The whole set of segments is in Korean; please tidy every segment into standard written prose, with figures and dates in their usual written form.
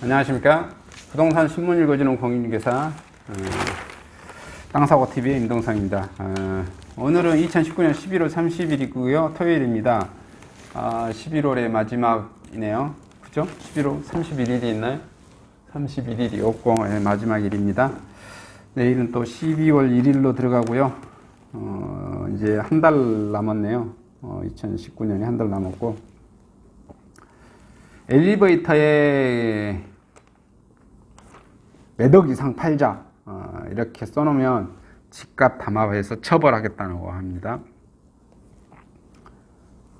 안녕하십니까. 부동산 신문 읽어주는 공인중개사 땅사고TV의 임동상입니다. 오늘은 2019년 11월 30일이고요. 토요일입니다. 11월의 마지막이네요. 그죠? 11월 31일이 있나요? 31일이 없고 마지막 일입니다. 내일은 또 12월 1일로 들어가고요. 이제 한 달 남았네요. 2019년이 한 달 남았고, 엘리베이터에 몇억 이상 팔자 이렇게 써놓으면 집값 담합해서 처벌하겠다고 합니다.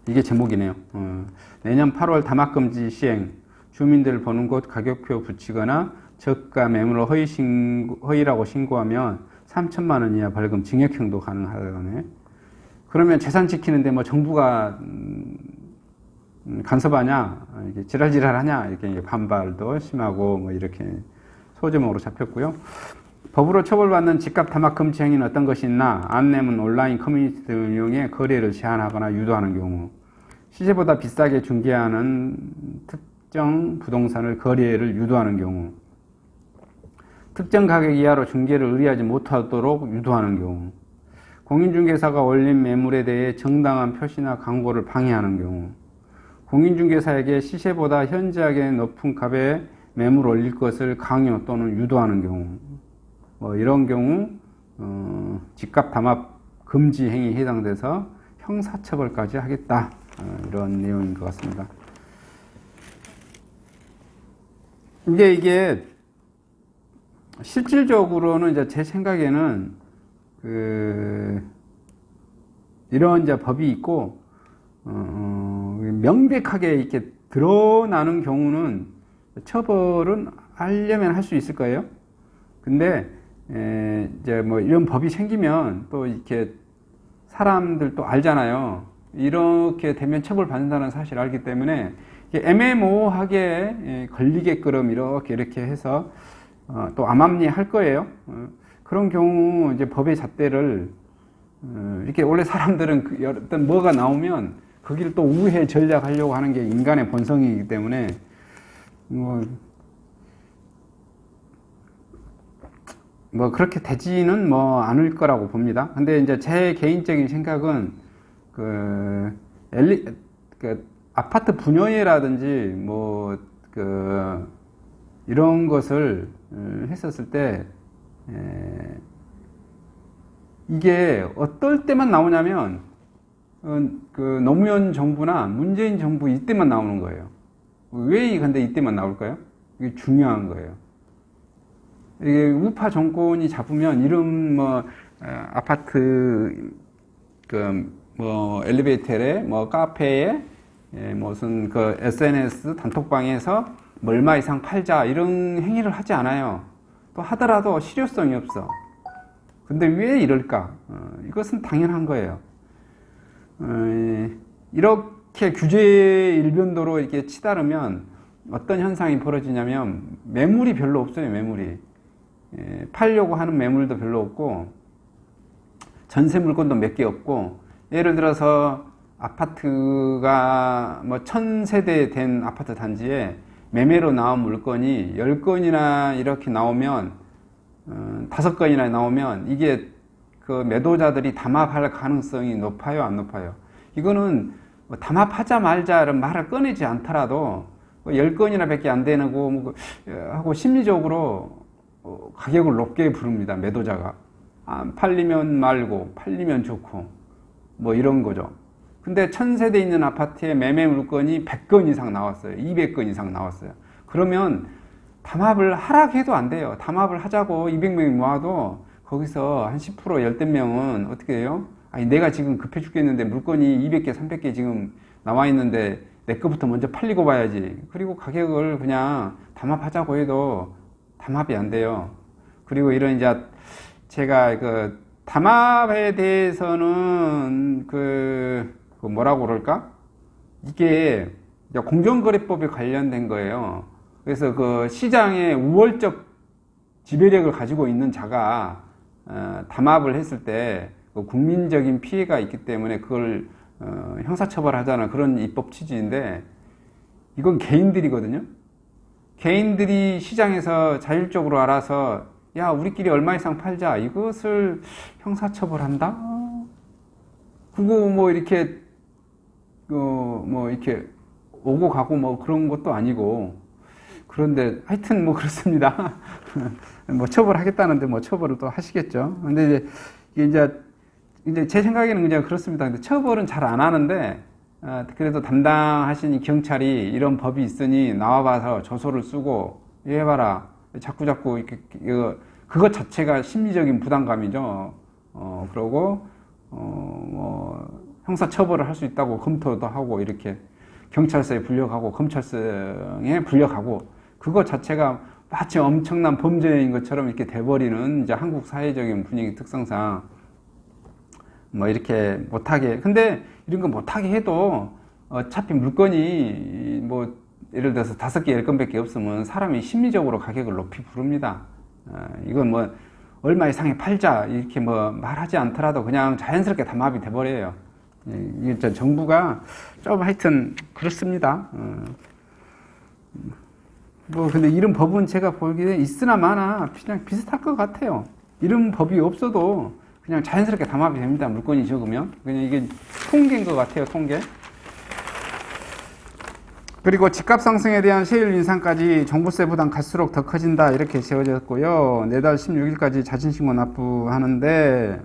이게 제목이네요. 내년 8월 담합금지 시행, 주민들 보는 곳 가격표 붙이거나 저가 매물을 허위라고 신고하면 3천만 원 이하 벌금, 징역형도 가능하다네. 그러면 재산 지키는데 뭐 정부가 간섭하냐, 이게 지랄지랄하냐, 이렇게 반발도 심하고 뭐 이렇게 소제목으로 잡혔고요. 법으로 처벌받는 집값 담합 금지 행위는 어떤 것이 있나? 안 내면 온라인 커뮤니티 등을 이용해 거래를 제한하거나 유도하는 경우, 시세보다 비싸게 중개하는 특정 부동산을 거래를 유도하는 경우, 특정 가격 이하로 중개를 의뢰하지 못하도록 유도하는 경우, 공인중개사가 올린 매물에 대해 정당한 표시나 광고를 방해하는 경우, 공인중개사에게 시세보다 현저하게 높은 값에 매물 올릴 것을 강요 또는 유도하는 경우, 뭐 이런 경우 집값 담합 금지 행위에 해당돼서 형사처벌까지 하겠다, 이런 내용인 것 같습니다. 이게 실질적으로는 이제 제 생각에는 이런 이제 법이 있고 명백하게 이렇게 드러나는 경우는 처벌은 하려면 할 수 있을 거예요. 근데 이제 뭐 이런 법이 생기면 또 이렇게 사람들도 알잖아요. 이렇게 되면 처벌 받는다는 사실을 알기 때문에 애매모호하게 걸리게끔 이렇게 해서 또 암암리할 거예요. 그런 경우 이제 법의 잣대를 이렇게 원래 사람들은 어떤 뭐가 나오면 거기를 또 우회 전략하려고 하는 게 인간의 본성이기 때문에 뭐 그렇게 되지는 뭐 않을 거라고 봅니다. 근데 이제 제 개인적인 생각은 아파트 분여회라든지 뭐 이런 것을 했었을 때 이게 어떨 때만 나오냐면 노무현 정부나 문재인 정부 이때만 나오는 거예요. 왜 근데 이때만 나올까요? 이게 중요한 거예요. 이게 우파 정권이 잡으면 이런 아파트 뭐 엘리베이터에 뭐 카페에 무슨 SNS 단톡방에서 뭐 얼마 이상 팔자 이런 행위를 하지 않아요. 또 하더라도 실효성이 없어. 근데 왜 이럴까? 이것은 당연한 거예요. 이렇게 규제 일변도로 이렇게 치달으면 어떤 현상이 벌어지냐면 매물이 별로 없어요. 매물이 팔려고 하는 매물도 별로 없고 전세 물건도 몇 개 없고, 예를 들어서 아파트가 뭐 1000세대 된 아파트 단지에 매매로 나온 물건이 10건이나 이렇게 나오면 5건이나 나오면 이게 매도자들이 담합할 가능성이 높아요, 안 높아요? 이거는 뭐 담합하자 말자를 말을 꺼내지 않더라도 10건이나 밖에 안 되고 하고 심리적으로 가격을 높게 부릅니다, 매도자가. 팔리면 말고 팔리면 좋고 뭐 이런 거죠. 근데 1000세대 있는 아파트에 매매 물건이 100건 이상 나왔어요, 200건 이상 나왔어요. 그러면 담합을 하락해도 안 돼요. 담합을 하자고 200명이 모아도 거기서 한 10%, 열댓 명은 어떻게 해요? 아니, 내가 지금 급해 죽겠는데 물건이 200개, 300개 지금 나와 있는데 내 거부터 먼저 팔리고 봐야지. 그리고 가격을 그냥 담합하자고 해도 담합이 안 돼요. 그리고 이런 이제 제가 담합에 대해서는 뭐라고 그럴까? 이게 공정거래법에 관련된 거예요. 그래서 시장의 우월적 지배력을 가지고 있는 자가 담합을 했을 때 국민적인 피해가 있기 때문에 그걸 형사처벌하자는 그런 입법 취지인데, 이건 개인들이거든요. 개인들이 시장에서 자율적으로 알아서 야 우리끼리 얼마 이상 팔자 이것을 형사처벌한다? 그거 뭐 이렇게 뭐 이렇게 오고 가고 뭐 그런 것도 아니고 그런데 하여튼 뭐 그렇습니다. 뭐 처벌하겠다는데 뭐 처벌을 또 하시겠죠. 근데 이제 제 생각에는 그냥 그렇습니다. 근데 처벌은 잘 안 하는데 그래도 담당하신 경찰이 이런 법이 있으니 나와봐서 조서를 쓰고 해봐라. 자꾸 이렇게 그것 자체가 심리적인 부담감이죠. 그러고 뭐 형사 처벌을 할 수 있다고 검토도 하고 이렇게 경찰서에 불려가고 검찰청에 불려가고 그것 자체가 마치 엄청난 범죄인 것처럼 이렇게 돼버리는 이제 한국 사회적인 분위기 특성상 뭐 이렇게 못하게 근데 이런 거 못하게 해도 어차피 물건이 뭐 예를 들어서 5개, 10건밖에 없으면 사람이 심리적으로 가격을 높이 부릅니다. 이건 뭐 얼마 이상에 팔자 이렇게 뭐 말하지 않더라도 그냥 자연스럽게 담합이 돼버려요. 이게 정부가 좀 하여튼 그렇습니다. 뭐 근데 이런 법은 제가 보기에 있으나 마나 그냥 비슷할 것 같아요. 이런 법이 없어도 그냥 자연스럽게 담합이 됩니다. 물건이 적으면 그냥 이게 통계인 것 같아요. 통계. 그리고 집값 상승에 대한 세율 인상까지 종부세 부담 갈수록 더 커진다 이렇게 지어졌고요. 내달 16일까지 자진신고 납부하는데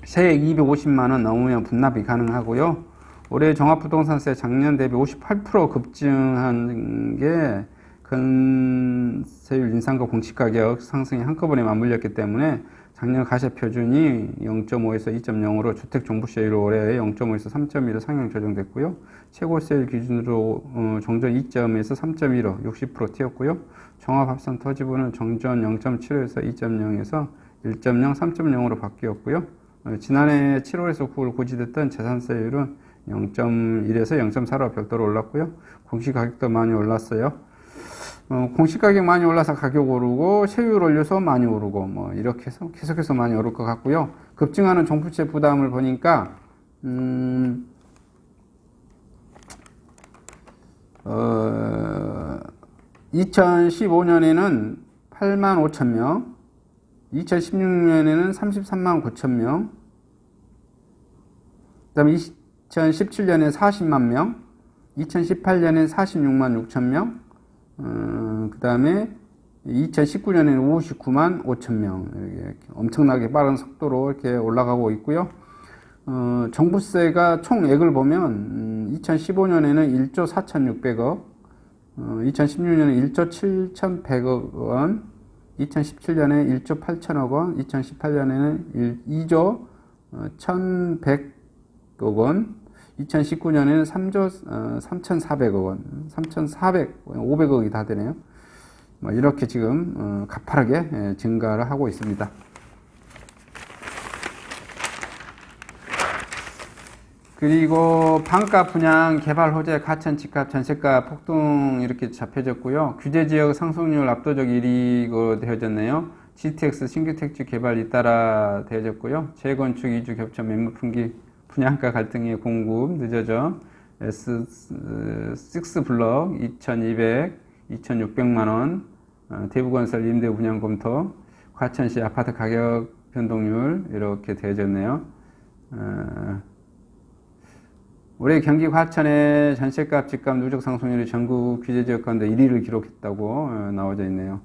세액 250만 원 넘으면 분납이 가능하고요. 올해 종합부동산세 작년 대비 58% 급증한 게 건세율 인상과 공시가격 상승이 한꺼번에 맞물렸기 때문에 작년 가세 표준이 0.5에서 2.0으로 주택 종부세율 올해 0.5에서 3.1로 상향 조정됐고요. 최고세율 기준으로 종전 2.에서 3.15, 60% 튀었고요. 종합합산 토지부는 종전 0.75에서 2.0에서 1.0, 3.0으로 바뀌었고요. 지난해 7월에서 9월 고지됐던 재산세율은 0.1에서 0.4로 별도로 올랐고요. 공시가격도 많이 올랐어요. 공시가격 많이 올라서 가격 오르고 세율 올려서 많이 오르고 뭐 이렇게 해서 계속해서 많이 오를 것 같고요. 급증하는 종부세 부담을 보니까 2015년에는 8만 5천 명, 2016년에는 33만 9천 명, 그 다음에 2017년에 40만 명, 2018년에 46만 6천 명, 그 다음에 2019년에는 59만 5천 명, 이렇게 엄청나게 빠른 속도로 이렇게 올라가고 있고요. 종부세가 총액을 보면 2015년에는 1조 4,600억, 2016년에 1조 7,100억 원, 2017년에 1조 8천억 원, 2018년에는 2조 1,100억 원, 2019년에는 3조 3,400억 원, 500억이 다 되네요. 이렇게 지금 가파르게 증가를 하고 있습니다. 그리고 반가 분양, 개발 호재, 가천 집값, 전세가 폭등 이렇게 잡혀졌고요. 규제지역 상승률 압도적 1위로 되어졌네요. GTX 신규 택지 개발 잇따라 되어졌고요. 재건축, 이주 겹쳐 매물 분기 분양가 갈등의 공급 늦어져 S6 블럭 2,200, 2,600만 원, 대부건설 임대 분양 검토, 과천시 아파트 가격 변동률 이렇게 되어졌네요. 올해 경기 과천의 전세값, 집값, 누적 상승률이 전국 규제지역 가운데 1위를 기록했다고 나와져 있네요.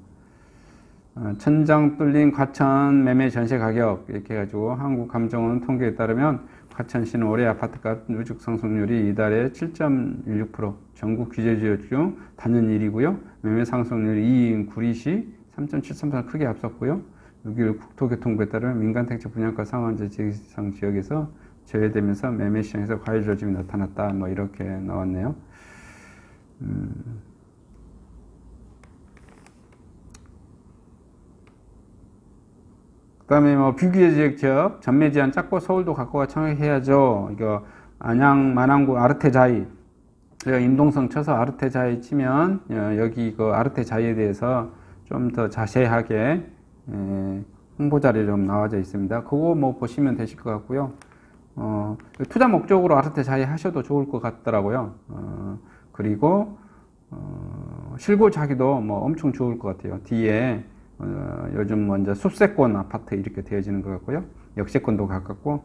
천장 뚫린 과천 매매 전세 가격 이렇게 해가지고 한국감정원 통계에 따르면 과천시는 올해 아파트값 누적 상승률이 이달에 7.16%, 전국 규제지역 중 단연 1위고요. 매매 상승률 2위인 구리시 3.73% 크게 앞섰고요. 6일 국토교통부에 따르면 민간택지 분양가 상한제 지상 지역에서 제외되면서 매매 시장에서 과열 조짐이 나타났다. 뭐 이렇게 나왔네요. 그 다음에 뭐 비규제지역 지역 전매 제한 짰고 서울도 갖고가 청약해야죠. 이거 안양, 만안구 아르테자이 제가 임동성 쳐서 아르테자이 치면 여기 그 아르테자이에 대해서 좀 더 자세하게 홍보 자료 좀 나와져 있습니다. 그거 뭐 보시면 되실 것 같고요. 투자 목적으로 아르테자이 하셔도 좋을 것 같더라고요. 그리고 실고자기도 뭐 엄청 좋을 것 같아요. 뒤에 요즘 먼저 숲세권 아파트 이렇게 되어지는 것 같고요. 역세권도 가깝고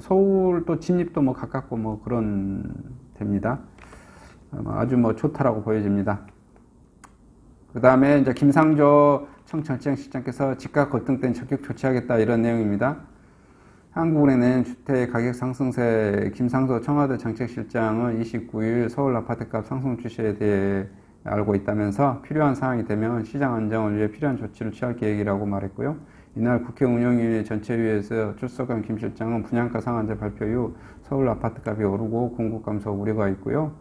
서울 또 진입도 뭐 가깝고 뭐 그런 됩니다. 아주 뭐 좋다라고 보여집니다. 그 다음에 이제 김상조 청정시장께서 집값 급등된 적격 조치하겠다 이런 내용입니다. 한국은행은 주택 가격 상승세 김상조 청와대 정책실장은 29일 서울 아파트값 상승 추세에 대해 알고 있다면서 필요한 상황이 되면 시장 안정을 위해 필요한 조치를 취할 계획이라고 말했고요. 이날 국회 운영위원회 전체회의에서 출석한 김 실장은 분양가 상한제 발표 이후 서울 아파트값이 오르고 공급 감소 우려가 있고요.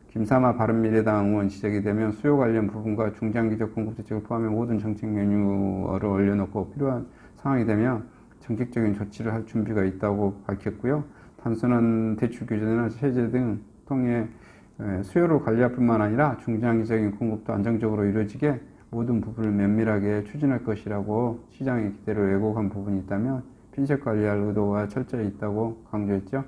김사마 바른미래당 의원 지적이 되면 수요 관련 부분과 중장기적 공급 대책을 포함해 모든 정책 매뉴얼을 올려놓고 필요한 상황이 되면 정책적인 조치를 할 준비가 있다고 밝혔고요. 단순한 대출 규제나 세제 등 통해 수요를 관리할 뿐만 아니라 중장기적인 공급도 안정적으로 이루어지게 모든 부분을 면밀하게 추진할 것이라고 시장의 기대를 왜곡한 부분이 있다면 핀셋 관리할 의도가 철저히 있다고 강조했죠.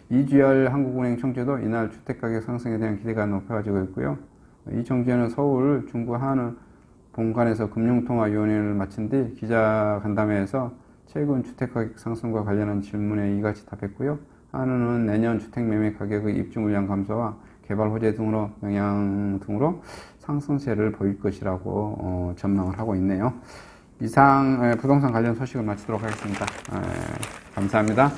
이주열 한국은행 총재도 이날 주택가격 상승에 대한 기대가 높아지고 있고요. 이 총재는 서울 중구 한우 본관에서 금융통화위원회를 마친 뒤 기자간담회에서 최근 주택가격 상승과 관련한 질문에 이같이 답했고요. 한우는 내년 주택매매 가격의 입주 물량 감소와 개발 호재 등으로 영향 등으로 상승세를 보일 것이라고 전망을 하고 있네요. 이상 부동산 관련 소식을 마치도록 하겠습니다. 감사합니다.